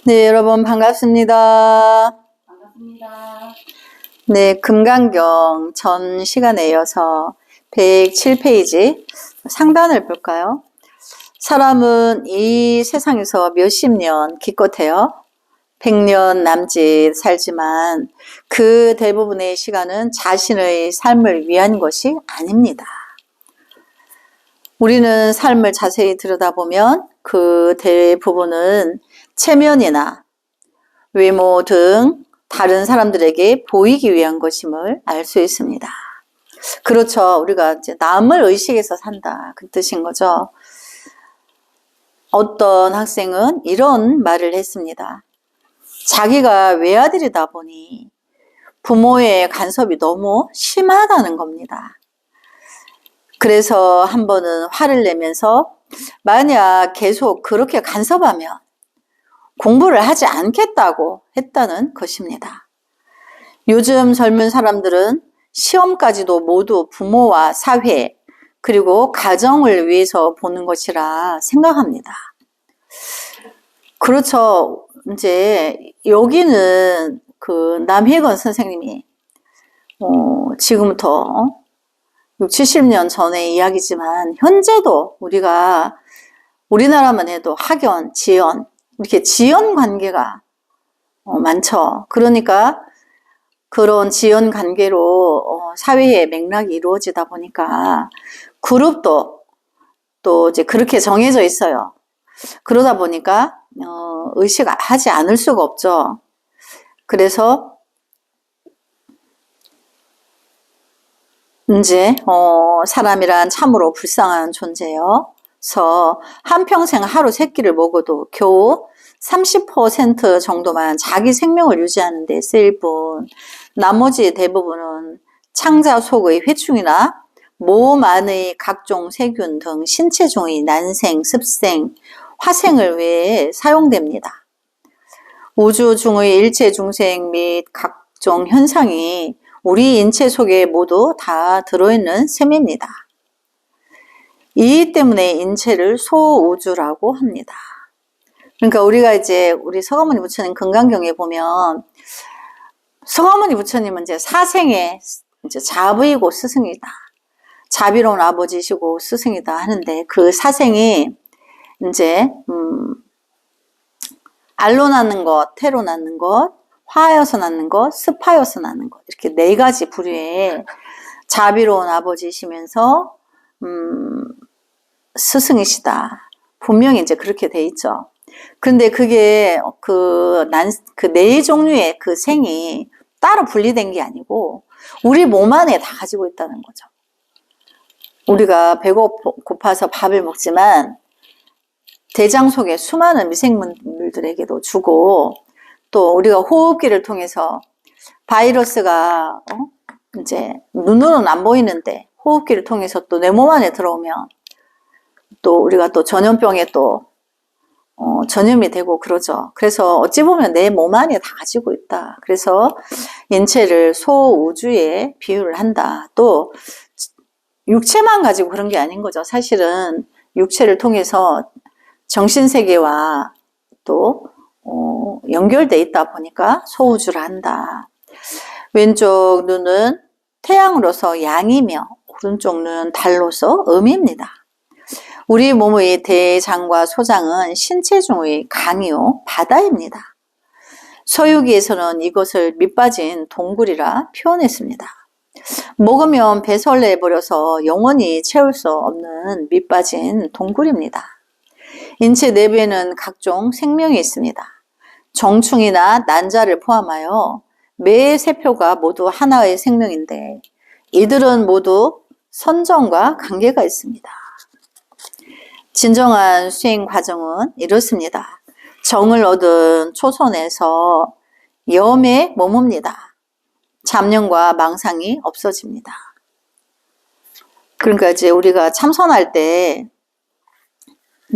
네, 여러분 반갑습니다. 반갑습니다. 네, 금강경 전 시간에 이어서 107페이지 상단을 볼까요? 사람은 이 세상에서 몇십 년 기껏해요 100년 남짓 살지만 그 대부분의 시간은 자신의 삶을 위한 것이 아닙니다. 우리는 삶을 자세히 들여다보면 그 대부분은 체면이나 외모 등 다른 사람들에게 보이기 위한 것임을 알 수 있습니다. 그렇죠. 우리가 이제 남을 의식해서 산다. 그 뜻인 거죠. 어떤 학생은 이런 말을 했습니다. 자기가 외아들이다 보니 부모의 간섭이 너무 심하다는 겁니다. 그래서 한 번은 화를 내면서 만약 계속 그렇게 간섭하면 공부를 하지 않겠다고 했다는 것입니다. 요즘 젊은 사람들은 시험까지도 모두 부모와 사회 그리고 가정을 위해서 보는 것이라 생각합니다. 그렇죠. 이제 여기는 그 남희건 선생님이 지금부터 60, 70년 전의 이야기지만 현재도 우리나라만 해도 학연, 지연 이렇게 지연 관계가 많죠. 그러니까 그런 지연 관계로 사회의 맥락이 이루어지다 보니까 그룹도 또 이제 그렇게 정해져 있어요. 그러다 보니까 의식하지 않을 수가 없죠. 그래서 이제 사람이란 참으로 불쌍한 존재여서 한평생 하루 3끼를 먹어도 겨우 30% 정도만 자기 생명을 유지하는 데 쓰일 뿐 나머지 대부분은 창자 속의 회충이나 몸 안의 각종 세균 등 신체 중의 난생, 습생, 화생을 위해 사용됩니다. 우주 중의 일체 중생 및 각종 현상이 우리 인체 속에 모두 다 들어있는 셈입니다. 이 때문에 인체를 소우주라고 합니다. 그러니까 우리가 이제 우리 서가모니 부처님 금강경에 보면 서가모니 부처님은 이제 사생의 이제 자부이고 스승이다. 자비로운 아버지시고 스승이다 하는데 그 사생이 이제 알로 낳는 것, 태로 낳는 것, 화여서 낳는 것, 습하여서 낳는 것 이렇게 4가지 부류의 자비로운 아버지시면서 스승이시다. 분명히 이제 그렇게 돼 있죠. 근데 그게 그 4종류의 그 생이 따로 분리된 게 아니고 우리 몸 안에 다 가지고 있다는 거죠. 우리가 배고파서 밥을 먹지만 대장 속에 수많은 미생물들에게도 주고 또 우리가 호흡기를 통해서 바이러스가 이제 눈으로는 안 보이는데 호흡기를 통해서 또 내 몸 안에 들어오면 또 우리가 또 전염병에 또 전염이 되고 그러죠. 그래서 어찌 보면 내 몸 안에 다 가지고 있다. 그래서 인체를 소우주에 비유를 한다. 또 육체만 가지고 그런 게 아닌 거죠. 사실은 육체를 통해서 정신세계와 또 연결돼 있다 보니까 소우주를 한다. 왼쪽 눈은 태양으로서 양이며 오른쪽 눈은 달로서 음입니다. 우리 몸의 대장과 소장은 신체 중의 강이요 바다입니다. 서유기에서는 이것을 밑빠진 동굴이라 표현했습니다. 먹으면 배설내버려서 영원히 채울 수 없는 밑빠진 동굴입니다. 인체 내부에는 각종 생명이 있습니다. 정충이나 난자를 포함하여 매 세포가 모두 하나의 생명인데 이들은 모두 선정과 관계가 있습니다. 진정한 수행 과정은 이렇습니다. 정을 얻은 초선에서 염에 머뭅니다. 잡념과 망상이 없어집니다. 그러니까 이제 우리가 참선할 때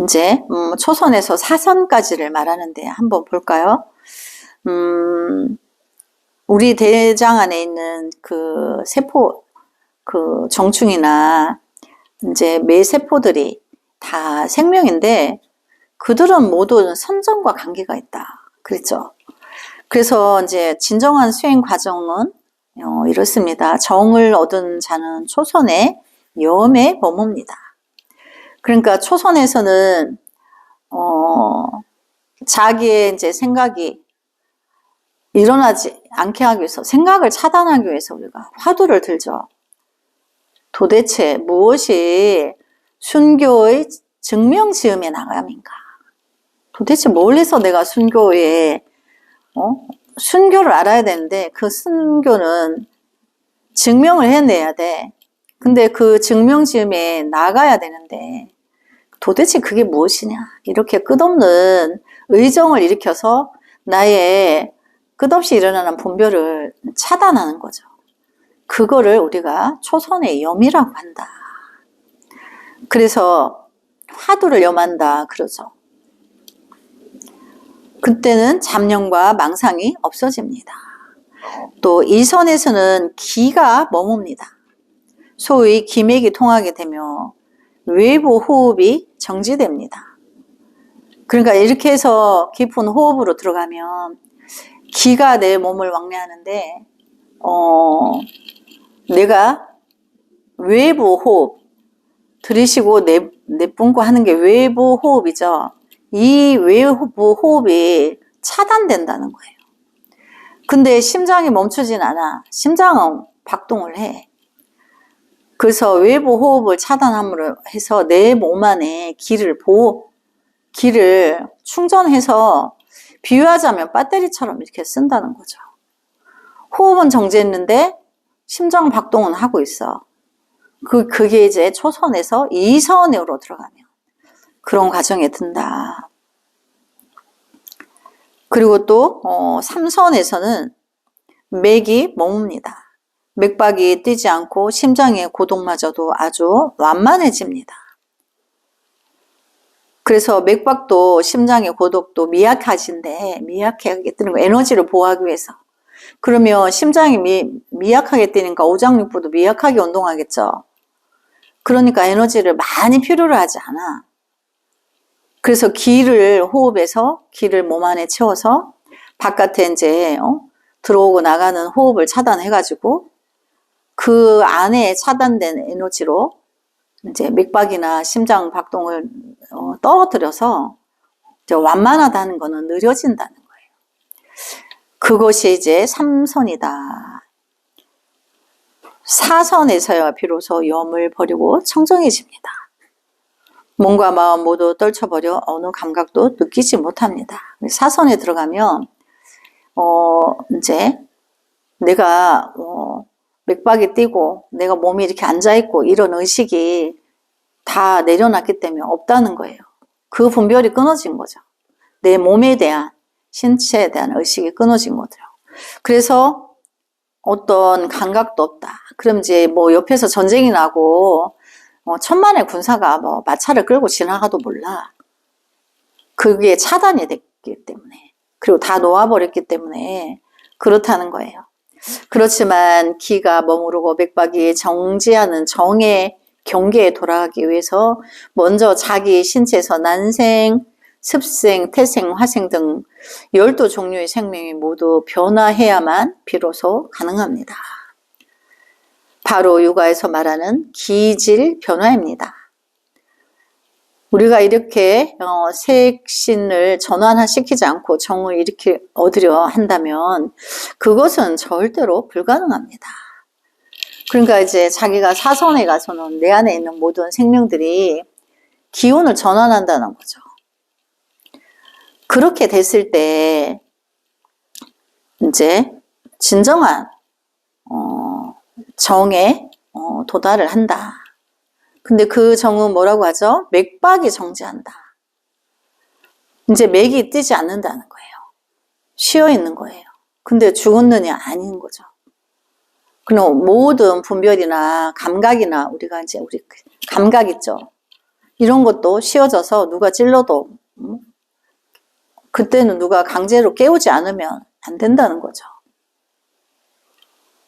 이제 초선에서 사선까지를 말하는데 한번 볼까요? 우리 대장 안에 있는 그 세포, 그 정충이나 이제 매 세포들이 다 생명인데 그들은 모두 선정과 관계가 있다. 그렇죠. 그래서 이제 진정한 수행 과정은 이렇습니다. 정을 얻은 자는 초선의 염에 머뭅니다. 그러니까 초선에서는 자기의 이제 생각이 일어나지 않게 하기 위해서, 생각을 차단하기 위해서 우리가 화두를 들죠. 도대체 무엇이 순교의 증명지음에 나감인가? 도대체 뭘 해서 내가 순교에 순교를 알아야 되는데, 그 순교는 증명을 해내야 돼. 근데 그 증명지음에 나가야 되는데 도대체 그게 무엇이냐? 이렇게 끝없는 의정을 일으켜서 나의 끝없이 일어나는 분별을 차단하는 거죠. 그거를 우리가 초선의 염이라고 한다. 그래서 화두를 염한다 그러죠. 그때는 잡념과 망상이 없어집니다. 또 이 선에서는 기가 머뭅니다. 소위 기맥이 통하게 되며 외부 호흡이 정지됩니다. 그러니까 이렇게 해서 깊은 호흡으로 들어가면 기가 내 몸을 왕래하는데 내가 외부 호흡 들이쉬고 내뿜고 하는 게 외부 호흡이죠. 이 외부 호흡이 차단된다는 거예요. 근데 심장이 멈추진 않아. 심장은 박동을 해. 그래서 외부 호흡을 차단함으로 해서 내 몸 안에 기를 충전해서 비유하자면 배터리처럼 이렇게 쓴다는 거죠. 호흡은 정지했는데 심장 박동은 하고 있어. 그게 이제 초선에서 2선으로 들어가면 그런 과정에 든다. 그리고 또 3선에서는 맥이 머뭅니다. 맥박이 뛰지 않고 심장의 고동마저도 아주 완만해집니다. 그래서 맥박도 심장의 고독도 미약하게 뜨는 거, 에너지를 보호하기 위해서. 그러면 심장이 미약하게 뛰니까 오장육부도 미약하게 운동하겠죠. 그러니까 에너지를 많이 필요로 하지 않아. 그래서 호흡에서 기를 몸 안에 채워서 바깥에 이제 들어오고 나가는 호흡을 차단해가지고 그 안에 차단된 에너지로 이제 맥박이나 심장 박동을 떨어뜨려서 이제 완만하다는 거는 느려진다는 거예요. 그것이 이제 3선이다. 4선에서야 비로소 염을 버리고 청정해집니다. 몸과 마음 모두 떨쳐버려 어느 감각도 느끼지 못합니다. 4선에 들어가면 이제 내가 맥박이 뛰고 내가 몸이 이렇게 앉아있고 이런 의식이 다 내려놨기 때문에 없다는 거예요. 그 분별이 끊어진 거죠. 내 몸에 대한, 신체에 대한 의식이 끊어진 거죠. 그래서 어떤 감각도 없다. 그럼 이제 뭐 옆에서 전쟁이 나고 천만의 군사가 뭐 마차를 끌고 지나가도 몰라. 그게 차단이 됐기 때문에, 그리고 다 놓아버렸기 때문에 그렇다는 거예요. 그렇지만 기가 머무르고 맥박이 정지하는 정의 경계에 돌아가기 위해서 먼저 자기 신체에서 난생, 습생, 태생, 화생 등 12종류의 생명이 모두 변화해야만 비로소 가능합니다. 바로 요가에서 말하는 기질 변화입니다. 우리가 이렇게 색신을 전환시키지 않고 정을 이렇게 얻으려 한다면 그것은 절대로 불가능합니다. 그러니까 이제 자기가 사선에 가서는 내 안에 있는 모든 생명들이 기운을 전환한다는 거죠. 그렇게 됐을 때 이제 진정한 정에 도달을 한다. 근데 그 정은 뭐라고 하죠? 맥박이 정지한다. 이제 맥이 뛰지 않는다는 거예요. 쉬어 있는 거예요. 근데 죽었느냐? 아닌 거죠. 그럼 모든 분별이나 감각이나 우리 감각 있죠. 이런 것도 쉬어져서 누가 찔러도 그때는 누가 강제로 깨우지 않으면 안 된다는 거죠.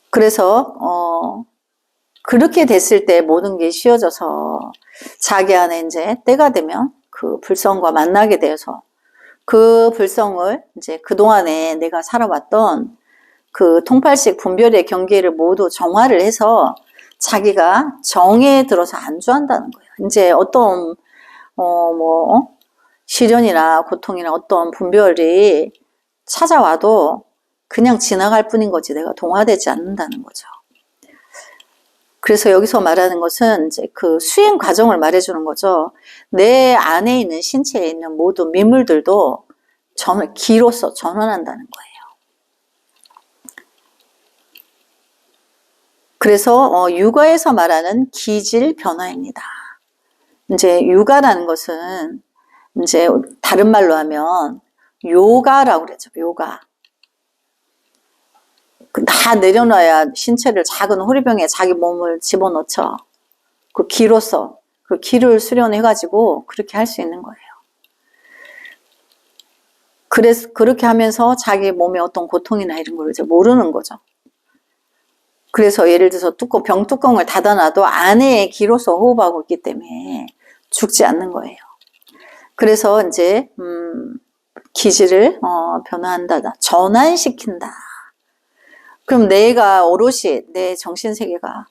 그래서 그렇게 됐을 때 모든 게 쉬어져서 자기 안에 이제 때가 되면 그 불성과 만나게 되어서 그 불성을 이제 그동안에 내가 살아왔던 그 통팔식 분별의 경계를 모두 정화를 해서 자기가 정에 들어서 안주한다는 거예요. 이제 어떤 시련이나 고통이나 어떤 분별이 찾아와도 그냥 지나갈 뿐인 거지 내가 동화되지 않는다는 거죠. 그래서 여기서 말하는 것은 이제 그 수행 과정을 말해주는 거죠. 내 안에 있는 신체에 있는 모든 미물들도 기로서 전환한다는 거예요. 그래서 육아에서 말하는 기질 변화입니다. 이제 육아라는 것은 이제 다른 말로 하면 요가라고 그러죠. 요가. 다 내려놔야 신체를 작은 호리병에 자기 몸을 집어넣죠. 그 기로서 그 기를 수련해가지고 그렇게 할 수 있는 거예요. 그래서 그렇게 하면서 자기 몸에 어떤 고통이나 이런 걸 이제 모르는 거죠. 그래서 예를 들어서 병뚜껑을 닫아놔도 안에 기로서 호흡하고 있기 때문에 죽지 않는 거예요. 그래서 이제 기질을 변화한다, 전환시킨다. 그럼 내가 오롯이 내 정신세계가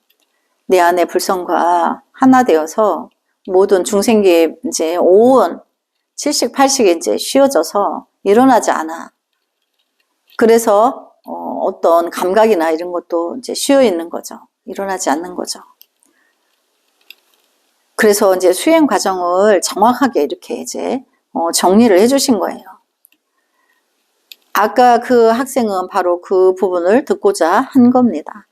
내 안의 불성과 하나 되어서 모든 중생계의 이제 오온 70, 80이 이제 쉬어져서 일어나지 않아. 그래서 어떤 감각이나 이런 것도 이제 쉬어 있는 거죠. 일어나지 않는 거죠. 그래서 이제 수행 과정을 정확하게 이렇게 이제 정리를 해주신 거예요. 아까 그 학생은 바로 그 부분을 듣고자 한 겁니다.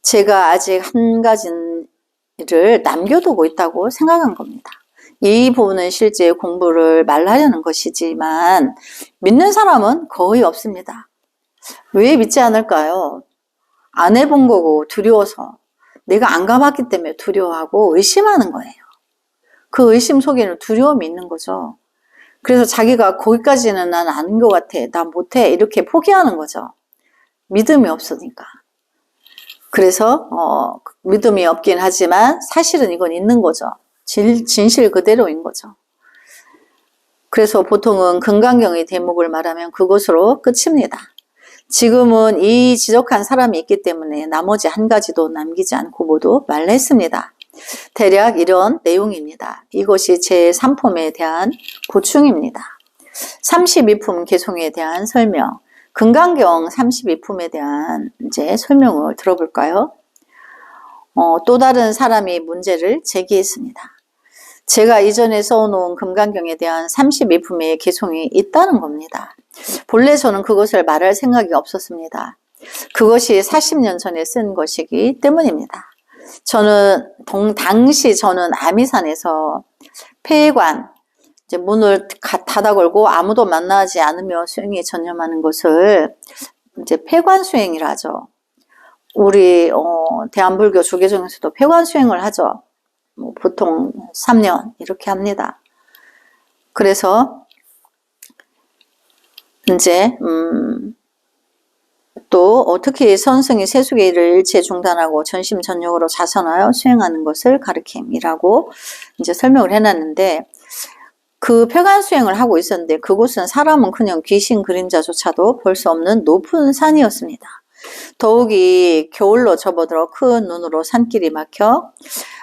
제가 아직 한 가지를 남겨두고 있다고 생각한 겁니다. 이 부분은 실제 공부를 말하려는 것이지만 믿는 사람은 거의 없습니다. 왜 믿지 않을까요? 안 해본 거고 두려워서 내가 안 가봤기 때문에 두려워하고 의심하는 거예요. 그 의심 속에는 두려움이 있는 거죠. 그래서 자기가 거기까지는 난 아는 것 같아, 나 못해 이렇게 포기하는 거죠. 믿음이 없으니까. 그래서 믿음이 없긴 하지만 사실은 이건 있는 거죠. 진실 그대로인 거죠. 그래서 보통은 금강경의 대목을 말하면 그것으로 끝입니다. 지금은 이 지적한 사람이 있기 때문에 나머지 한 가지도 남기지 않고 모두 말했습니다. 대략 이런 내용입니다. 이것이 제3품에 대한 보충입니다. 32품 개송에 대한 설명, 금강경 32품에 대한 이제 설명을 들어볼까요? 또 다른 사람이 문제를 제기했습니다. 제가 이전에 써놓은 금강경에 대한 32품의 개송이 있다는 겁니다. 본래 저는 그것을 말할 생각이 없었습니다. 그것이 40년 전에 쓴 것이기 때문입니다. 당시 저는 아미산에서 폐관, 이제 문을 닫아 걸고 아무도 만나지 않으며 수행에 전념하는 것을 이제 폐관 수행이라 하죠. 우리 대한불교 조계종에서도 폐관 수행을 하죠. 보통 3년 이렇게 합니다. 그래서 이제 또 특히 선승이 세속의 일을 일체 중단하고 전심전력으로 자선하여 수행하는 것을 가르침이라고 이제 설명을 해놨는데, 그 폐관 수행을 하고 있었는데 그곳은 사람은 그냥 귀신 그림자조차도 볼 수 없는 높은 산이었습니다. 더욱이 겨울로 접어들어 큰 눈으로 산길이 막혀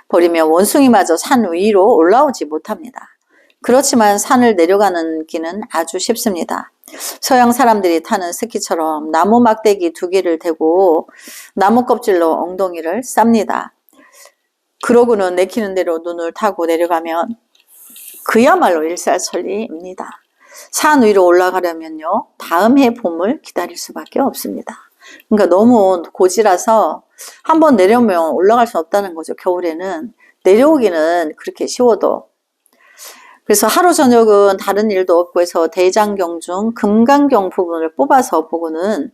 버리며 원숭이마저 산 위로 올라오지 못합니다. 그렇지만 산을 내려가는 길은 아주 쉽습니다. 서양 사람들이 타는 스키처럼 나무 막대기 2개를 대고 나무 껍질로 엉덩이를 쌉니다. 그러고는 내키는 대로 눈을 타고 내려가면 그야말로 일사천리입니다. 산 위로 올라가려면요, 다음 해 봄을 기다릴 수밖에 없습니다. 그러니까 너무 고지라서 한번 내려오면 올라갈 수 없다는 거죠. 겨울에는 내려오기는 그렇게 쉬워도. 그래서 하루 저녁은 다른 일도 없고 해서 대장경 중 금강경 부분을 뽑아서 보고는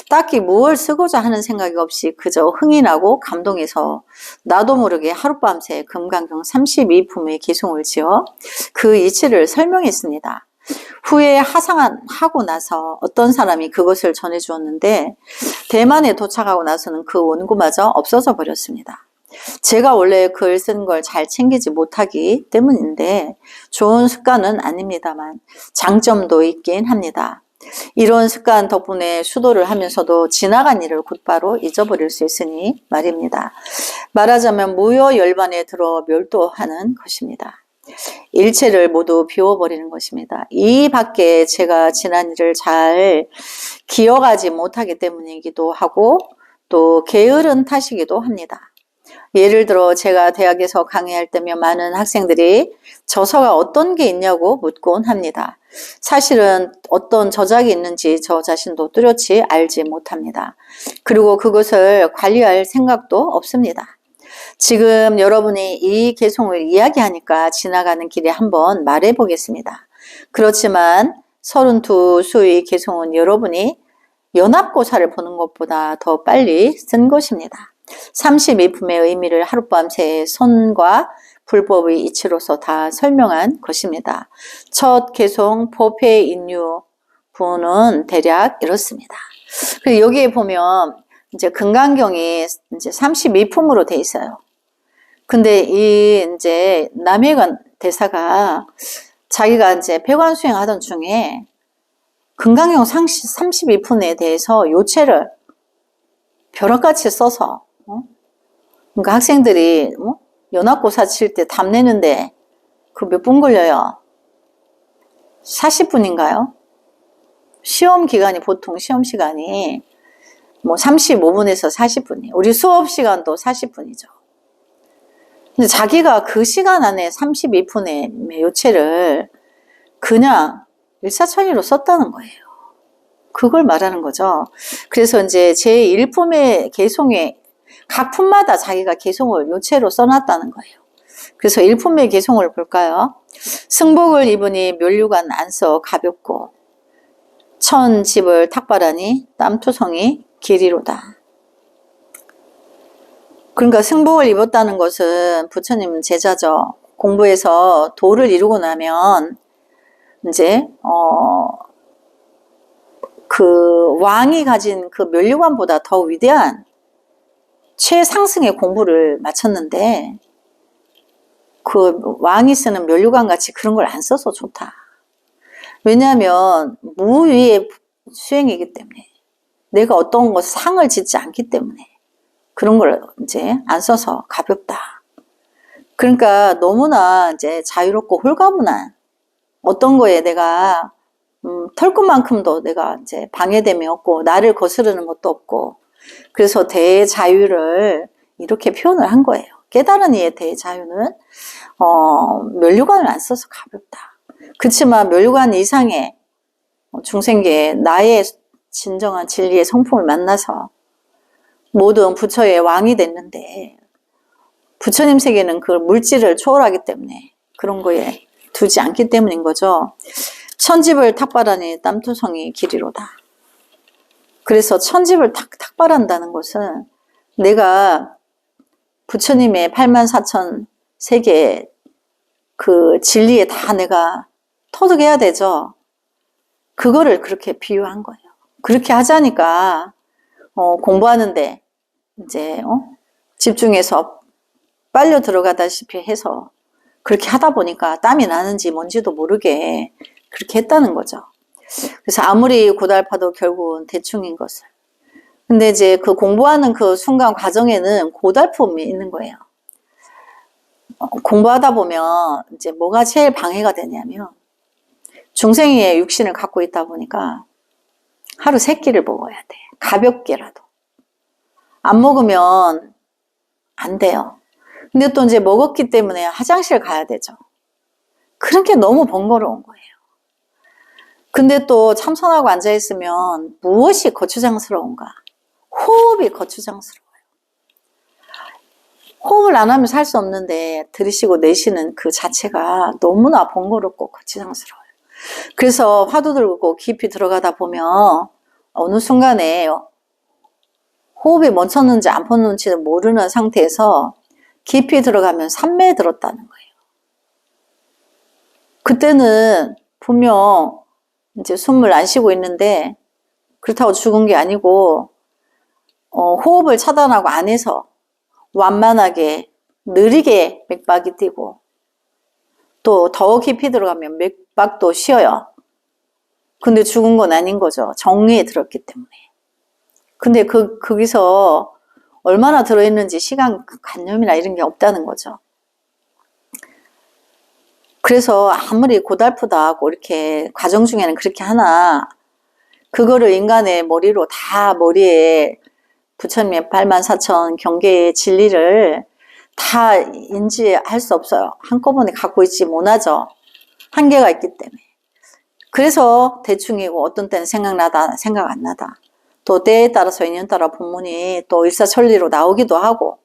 딱히 무엇을 쓰고자 하는 생각이 없이 그저 흥이 나고 감동해서 나도 모르게 하룻밤새 금강경 32품의 개송을 지어 그 이치를 설명했습니다. 후에 하상하고 나서 어떤 사람이 그것을 전해주었는데 대만에 도착하고 나서는 그 원고마저 없어져 버렸습니다. 제가 원래 글 쓰는 걸 잘 챙기지 못하기 때문인데 좋은 습관은 아닙니다만 장점도 있긴 합니다. 이런 습관 덕분에 수도를 하면서도 지나간 일을 곧바로 잊어버릴 수 있으니 말입니다. 말하자면 무효열반에 들어 멸도하는 것입니다. 일체를 모두 비워버리는 것입니다. 이 밖에 제가 지난 일을 잘 기억하지 못하기 때문이기도 하고 또 게으른 탓이기도 합니다. 예를 들어 제가 대학에서 강의할 때면 많은 학생들이 저서가 어떤 게 있냐고 묻곤 합니다. 사실은 어떤 저작이 있는지 저 자신도 뚜렷이 알지 못합니다. 그리고 그것을 관리할 생각도 없습니다. 지금 여러분이 이 개송을 이야기하니까 지나가는 길에 한번 말해 보겠습니다. 그렇지만 32수의 개송은 여러분이 연합고사를 보는 것보다 더 빨리 쓴 것입니다. 32품의 의미를 하룻밤새 선과 불법의 이치로서 다 설명한 것입니다. 첫 개송 포폐인유 부는 대략 이렇습니다. 그리고 여기에 보면 이제 금강경이 이제 32품으로 돼 있어요. 근데 이 이제 남해관 대사가 자기가 이제 폐관 수행하던 중에 금강경 32품에 대해서 요체를 벼락같이 써서 그러니까 학생들이 연합고사 칠 때 답 내는데 그 몇 분 걸려요? 40분인가요? 시험 기간이 보통 시험 시간이 뭐 35분에서 40분이에요. 우리 수업 시간도 40분이죠. 근데 자기가 그 시간 안에 32분의 요체를 그냥 일사천리로 썼다는 거예요. 그걸 말하는 거죠. 그래서 이제 제1품의 개송에 각 품마다 자기가 개송을 요체로 써놨다는 거예요. 그래서 1품의 개송을 볼까요? 승복을 입으니 멸류관 안서 가볍고 천집을 탁발하니 땀투성이 길이로다. 그러니까 승복을 입었다는 것은 부처님 제자죠. 공부해서 도를 이루고 나면 이제 그 왕이 가진 그 멸류관보다 더 위대한 최상승의 공부를 마쳤는데 그 왕이 쓰는 멸류관 같이 그런 걸 안 써서 좋다. 왜냐하면 무위의 수행이기 때문에 내가 어떤 것 상을 짓지 않기 때문에 그런 걸 이제 안 써서 가볍다. 그러니까 너무나 이제 자유롭고 홀가분한 어떤 거에 내가 털끝만큼도 내가 이제 방해됨이 없고 나를 거스르는 것도 없고 그래서 대자유를 이렇게 표현을 한 거예요. 깨달은 이의 대자유는 멸류관을 안 써서 가볍다. 그렇지만 멸류관 이상의 중생계에 나의 진정한 진리의 성품을 만나서 모든 부처의 왕이 됐는데 부처님 세계는 그 물질을 초월하기 때문에 그런 거에 두지 않기 때문인 거죠. 천집을 탁발하니 땀투성이 길이로다. 그래서 천집을 탁발한다는 것은 내가 부처님의 84,000 세계 그 진리에 다 내가 터득해야 되죠. 그거를 그렇게 비유한 거예요. 그렇게 하자니까 공부하는데 이제 집중해서 빨려 들어가다시피 해서 그렇게 하다 보니까 땀이 나는지 뭔지도 모르게 그렇게 했다는 거죠. 그래서 아무리 고달파도 결국은 대충인 것을. 근데 이제 그 공부하는 그 순간 과정에는 고달픔이 있는 거예요. 공부하다 보면 이제 뭐가 제일 방해가 되냐면 중생의 육신을 갖고 있다 보니까 하루 3끼를 먹어야 돼. 가볍게라도. 안 먹으면 안 돼요. 근데 또 이제 먹었기 때문에 화장실 가야 되죠. 그런 게 너무 번거로운 거예요. 근데 또 참선하고 앉아있으면 무엇이 거추장스러운가? 호흡이 거추장스러워요. 호흡을 안 하면 살 수 없는데 들이쉬고 내쉬는 그 자체가 너무나 번거롭고 거추장스러워요. 그래서 화두 들고 깊이 들어가다 보면 어느 순간에 호흡이 멈췄는지 안 멈췄는지는 모르는 상태에서 깊이 들어가면 삼매에 들었다는 거예요. 그때는 분명 이제 숨을 안 쉬고 있는데 그렇다고 죽은 게 아니고 호흡을 차단하고 안에서 완만하게 느리게 맥박이 뛰고 또 더 깊이 들어가면 맥박도 쉬어요. 근데 죽은 건 아닌 거죠. 정리에 들었기 때문에. 근데 거기서 얼마나 들어있는지 시간 관념이나 이런 게 없다는 거죠. 그래서 아무리 고달프다고 이렇게 과정 중에는 그렇게 하나 그거를 인간의 머리로 다 머리에 부처님의 84,000 경계의 진리를 다 인지할 수 없어요. 한꺼번에 갖고 있지 못하죠. 한계가 있기 때문에. 그래서 대충이고 어떤 때는 생각나다 생각 안 나다. 또 때에 따라서 인연 따라 본문이 또 일사천리로 나오기도 하고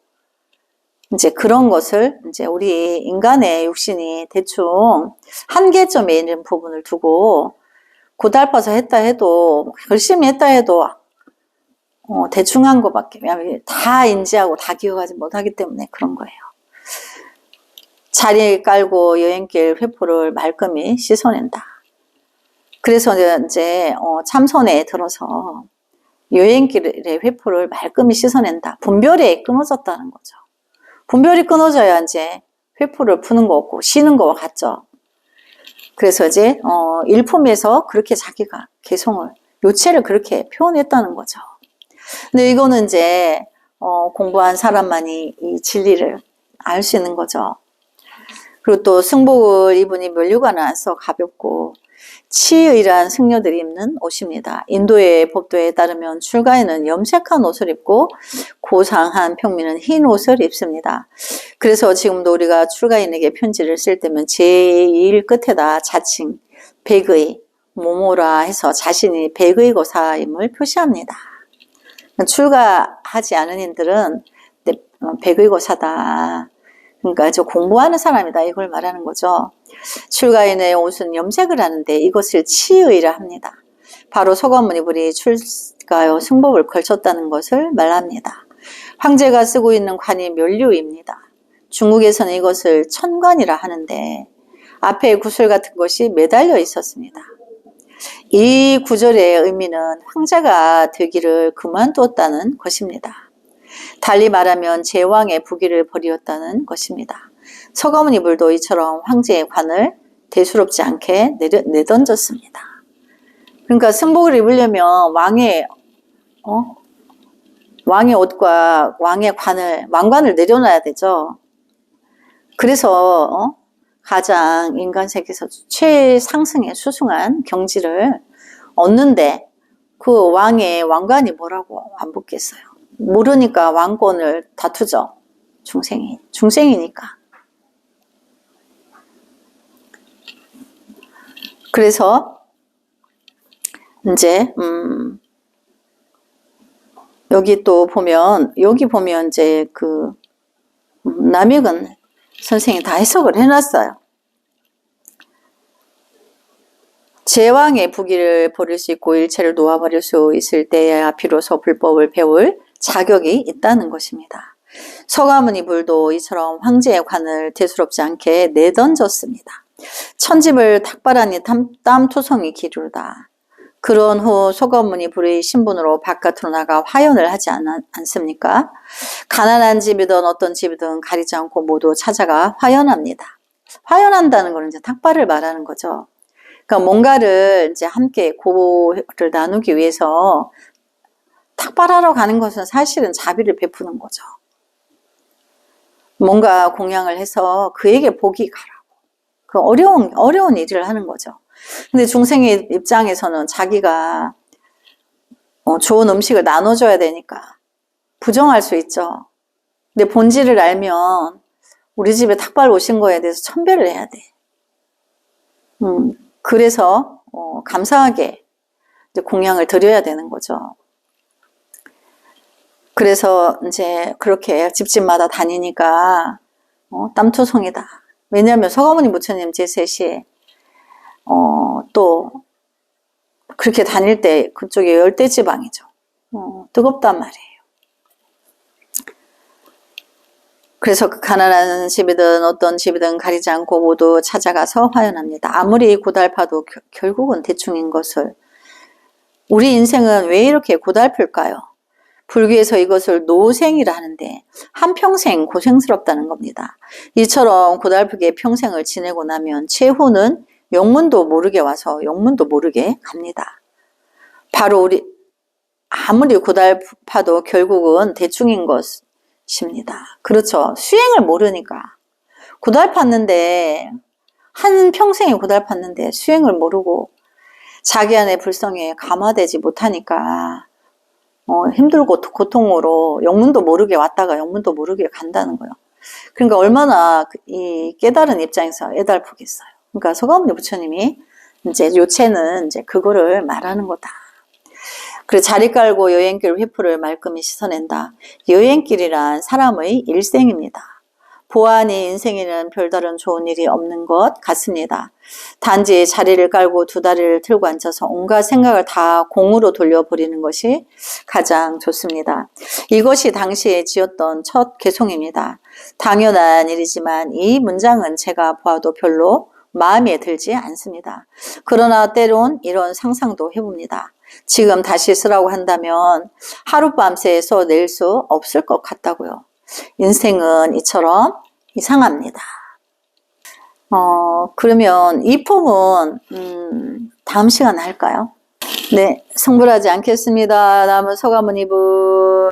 이제 그런 것을 이제 우리 인간의 육신이 대충 한계점에 있는 부분을 두고 고달파서 했다 해도 열심히 했다 해도 대충 한 것밖에 다 인지하고 다 기억하지 못하기 때문에 그런 거예요. 자리 깔고 여행길 회포를 말끔히 씻어낸다. 그래서 이제 참선에 들어서 여행길의 회포를 말끔히 씻어낸다. 분별이 끊어졌다는 거죠. 분별이 끊어져야 이제 회포를 푸는 거고 쉬는 거와 같죠. 그래서 이제 일품에서 그렇게 자기가 개성을 요체를 그렇게 표현했다는 거죠. 근데 이거는 이제 공부한 사람만이 이 진리를 알 수 있는 거죠. 그리고 또 승복을 입으니 면류관을 안 써 가볍고 치의란 승려들이 입는 옷입니다. 인도의 법도에 따르면 출가인은 염색한 옷을 입고 고상한 평민은 흰 옷을 입습니다. 그래서 지금도 우리가 출가인에게 편지를 쓸 때면 제2일 끝에다 자칭 백의 모모라 해서 자신이 백의고사임을 표시합니다. 출가하지 않은 인들은 백의고사다. 그러니까 저 공부하는 사람이다 이걸 말하는 거죠. 출가인의 옷은 염색을 하는데 이것을 치의라 합니다. 바로 서가모니 불이 출가요 승복을 걸쳤다는 것을 말합니다. 황제가 쓰고 있는 관이 면류입니다. 중국에서는 이것을 천관이라 하는데 앞에 구슬 같은 것이 매달려 있었습니다. 이 구절의 의미는 황제가 되기를 그만두었다는 것입니다. 달리 말하면 제왕의 부귀를 버리었다는 것입니다. 서가모니 불도 이처럼 황제의 관을 대수롭지 않게 내던졌습니다. 그러니까 승복을 입으려면 왕의 옷과 왕의 관을 왕관을 내려놔야 되죠. 그래서 가장 인간 세계에서 최상승의 수승한 경지를 얻는데 그 왕의 왕관이 뭐라고 안 붙겠어요. 모르니까 왕권을 다투죠. 중생이니까. 그래서 이제 여기 보면 이제 그 남익은 선생이 다 해석을 해놨어요. 제왕의 부귀를 버릴 수 있고 일체를 놓아버릴 수 있을 때야 비로소 불법을 배울 자격이 있다는 것입니다. 서가모니 불도 이처럼 황제의 관을 대수롭지 않게 내던졌습니다. 천집을 탁발하니 땀투성이 기르다. 그런 후 서가모니 불의 신분으로 바깥으로 나가 화연을 하지 않습니까? 가난한 집이든 어떤 집이든 가리지 않고 모두 찾아가 화연합니다. 화연한다는 건 이제 탁발을 말하는 거죠. 그러니까 뭔가를 이제 함께 고를 나누기 위해서 탁발하러 가는 것은 사실은 자비를 베푸는 거죠. 뭔가 공양을 해서 그에게 복이 가라고. 그 어려운 일을 하는 거죠. 근데 중생의 입장에서는 자기가 좋은 음식을 나눠줘야 되니까 부정할 수 있죠. 근데 본질을 알면 우리 집에 탁발 오신 거에 대해서 천배를 해야 돼. 그래서 감사하게 이제 공양을 드려야 되는 거죠. 그래서 이제 그렇게 집집마다 다니니까 땀투성이다. 왜냐하면 서가모니 부처님 제3시에 또 그렇게 다닐 때 그쪽에 열대지방이죠. 뜨겁단 말이에요. 그래서 그 가난한 집이든 어떤 집이든 가리지 않고 모두 찾아가서 화연합니다. 아무리 고달파도 결국은 대충인 것을. 우리 인생은 왜 이렇게 고달플까요? 불교에서 이것을 노생이라 하는데 한평생 고생스럽다는 겁니다. 이처럼 고달프게 평생을 지내고 나면 최후는 영문도 모르게 와서 영문도 모르게 갑니다. 바로 우리 아무리 고달파도 결국은 대충인 것입니다. 그렇죠. 수행을 모르니까 고달팠는데 한 평생이 고달팠는데 수행을 모르고 자기 안의 불성에 감화되지 못하니까 힘들고 고통으로 영문도 모르게 왔다가 영문도 모르게 간다는 거예요. 그러니까 얼마나 이 깨달은 입장에서 애달프겠어요. 그러니까 서가모니 부처님이 이제 요체는 이제 그거를 말하는 거다. 그래 자리 깔고 여행길 회포를 말끔히 씻어낸다. 여행길이란 사람의 일생입니다. 보아하니 인생에는 별다른 좋은 일이 없는 것 같습니다. 단지 자리를 깔고 두 다리를 틀고 앉아서 온갖 생각을 다 공으로 돌려버리는 것이 가장 좋습니다. 이것이 당시에 지었던 첫 개송입니다. 당연한 일이지만 이 문장은 제가 보아도 별로 마음에 들지 않습니다. 그러나 때론 이런 상상도 해봅니다. 지금 다시 쓰라고 한다면 하룻밤새 써낼 수 없을 것 같다고요. 인생은 이처럼 이상합니다. 그러면 이 폼은 다음 시간에 할까요? 네, 성불하지 않겠습니다. 남은 서가모니분.